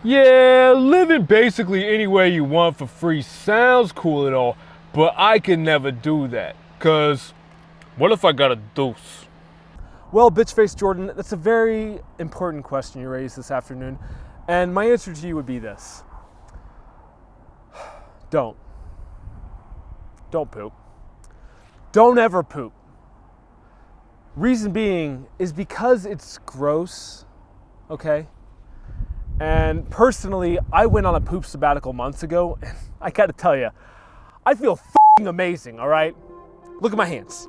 Yeah, living basically any way you want for free sounds cool and all, but I can never do that. Cause what if I got a deuce? Well, Bitchface Jordan, that's a very important question you raised this afternoon. And my answer to you would be this. Don't. Don't poop. Don't ever poop. Reason being is because it's gross, okay? And personally, I went on a poop sabbatical months ago, and I gotta tell you, I feel f***ing amazing, all right? Look at my hands.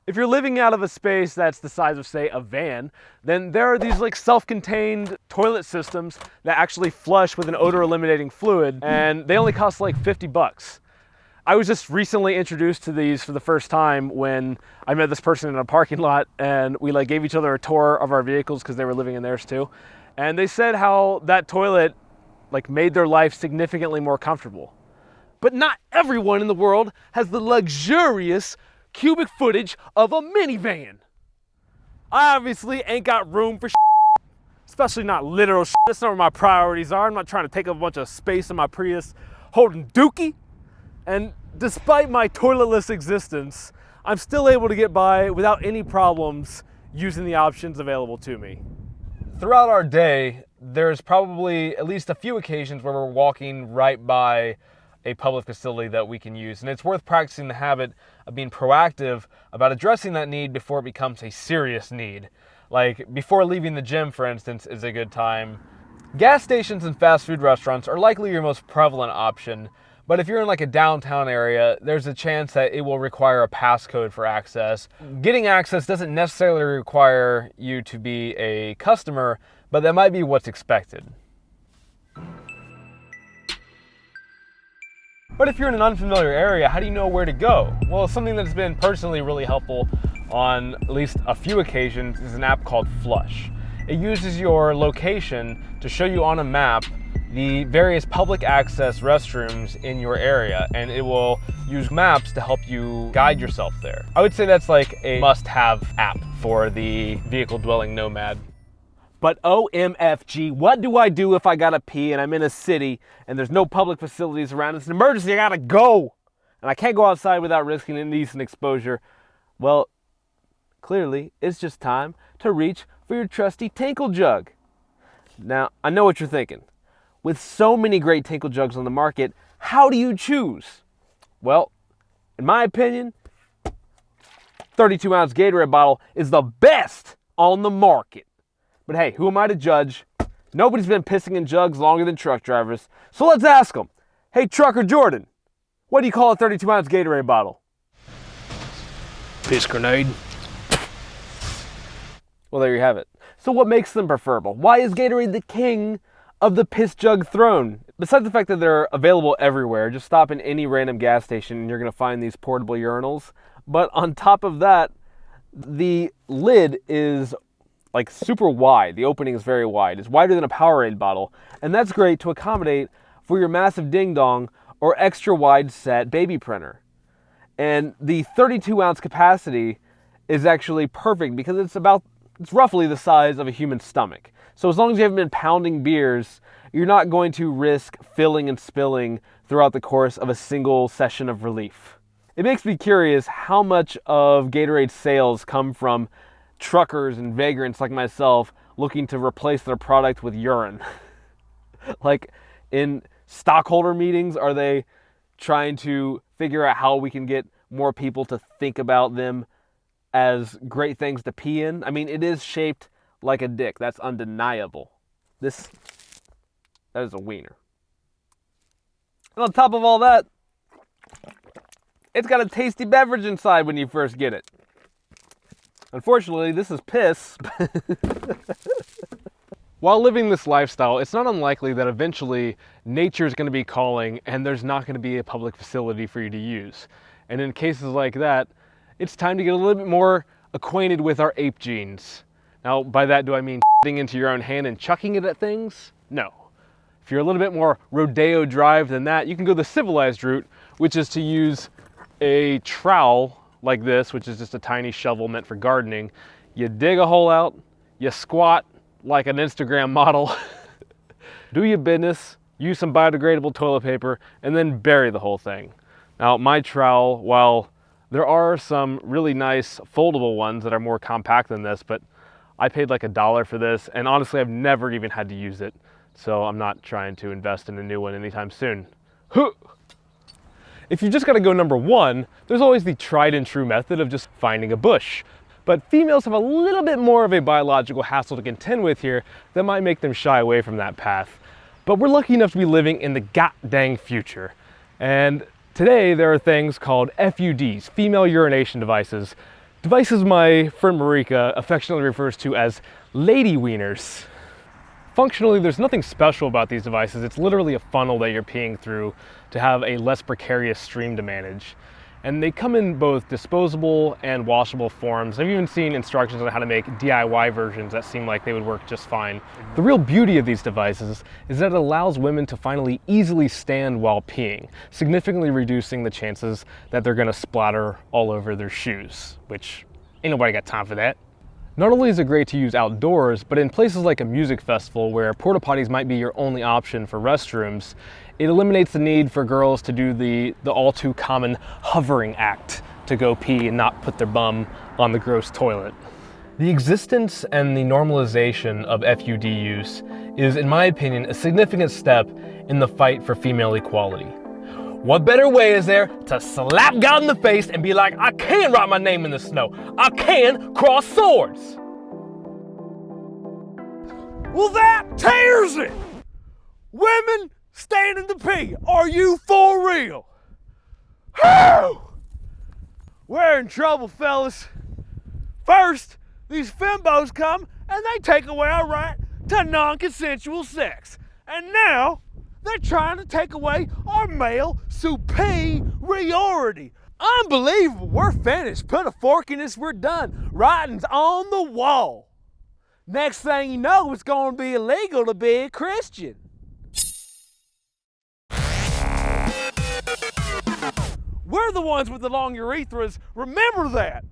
If you're living out of a space that's the size of, say, a van, then there are these like self-contained toilet systems that actually flush with an odor eliminating fluid, and they only cost like 50 bucks. I was just recently introduced to these for the first time when I met this person in a parking lot, and we like gave each other a tour of our vehicles because they were living in theirs too. And they said how that toilet like made their life significantly more comfortable. But not everyone in the world has the luxurious cubic footage of a minivan. I obviously ain't got room for especially not literal That's not where my priorities are. I'm not trying to take up a bunch of space in my Prius holding dookie. And despite my toiletless existence, I'm still able to get by without any problems using the options available to me. Throughout our day, there's probably at least a few occasions where we're walking right by a public facility that we can use. And it's worth practicing the habit of being proactive about addressing that need before it becomes a serious need. Like before leaving the gym, for instance, is a good time. Gas stations and fast food restaurants are likely your most prevalent option. But if you're in like a downtown area, there's a chance that it will require a passcode for access. Getting access doesn't necessarily require you to be a customer, but that might be what's expected. But if you're in an unfamiliar area, how do you know where to go? Well, something that's been personally really helpful on at least a few occasions is an app called Flush. It uses your location to show you on a map the various public access restrooms in your area, and it will use maps to help you guide yourself there. I would say that's like a must-have app for the vehicle-dwelling nomad. But OMFG, what do I do if I gotta pee and I'm in a city and there's no public facilities around? It's an emergency, I gotta go! And I can't go outside without risking indecent exposure. Well, clearly, it's just time to reach for your trusty tinkle jug. Now, I know what you're thinking. With so many great tinkle jugs on the market, how do you choose? Well, in my opinion, 32-ounce Gatorade bottle is the best on the market. But hey, who am I to judge? Nobody's been pissing in jugs longer than truck drivers. So let's ask them. Hey, Trucker Jordan, what do you call a 32-ounce Gatorade bottle? Piss grenade. Well, there you have it. So what makes them preferable? Why is Gatorade the king of the piss jug throne? Besides the fact that they're available everywhere, just stop in any random gas station and you're going to find these portable urinals. But on top of that, the lid is like super wide. The opening is very wide. It's wider than a Powerade bottle. And that's great to accommodate for your massive ding-dong or extra wide set baby printer. And the 32-ounce capacity is actually perfect because it's roughly the size of a human stomach. So as long as you haven't been pounding beers, you're not going to risk filling and spilling throughout the course of a single session of relief. It makes me curious how much of Gatorade's sales come from truckers and vagrants like myself looking to replace their product with urine. Like in stockholder meetings, are they trying to figure out how we can get more people to think about them as great things to pee in? I mean, it is shaped like a dick. That's undeniable. That is a wiener. And on top of all that, it's got a tasty beverage inside when you first get it. Unfortunately, this is piss. While living this lifestyle, it's not unlikely that eventually nature is going to be calling and there's not going to be a public facility for you to use. And in cases like that, it's time to get a little bit more acquainted with our ape genes. Now, by that, do I mean shitting into your own hand and chucking it at things? No. If you're a little bit more rodeo drive than that, you can go the civilized route, which is to use a trowel like this, which is just a tiny shovel meant for gardening. You dig a hole out, you squat like an Instagram model, do your business, use some biodegradable toilet paper, and then bury the whole thing. Now, my trowel, while there are some really nice foldable ones that are more compact than this, but I paid like $1 for this, and honestly, I've never even had to use it. So I'm not trying to invest in a new one anytime soon. If you just gotta go number one, there's always the tried and true method of just finding a bush. But females have a little bit more of a biological hassle to contend with here that might make them shy away from that path. But we're lucky enough to be living in the god-dang future. And today there are things called FUDs, female urination devices. Devices my friend Marika affectionately refers to as lady wieners. Functionally, there's nothing special about these devices. It's literally a funnel that you're peeing through to have a less precarious stream to manage. And they come in both disposable and washable forms. I've even seen instructions on how to make DIY versions that seem like they would work just fine. The real beauty of these devices is that it allows women to finally easily stand while peeing, significantly reducing the chances that they're gonna splatter all over their shoes, which ain't nobody got time for that. Not only is it great to use outdoors, but in places like a music festival where porta potties might be your only option for restrooms, it eliminates the need for girls to do the all too common hovering act to go pee and not put their bum on the gross toilet. The existence and the normalization of FUD use is, in my opinion, a significant step in the fight for female equality. What better way is there to slap God in the face and be like, I can write my name in the snow. I can cross swords. Well, that tears it. Women standing to pee. Are you for real? Whew! We're in trouble, fellas. First, these fembos come and they take away our right to non-consensual sex. And now, they're trying to take away our male superiority. Unbelievable. We're finished. Put a fork in this, we're done. Writing's on the wall. Next thing you know, it's going to be illegal to be a Christian. We're the ones with the long urethras. Remember that.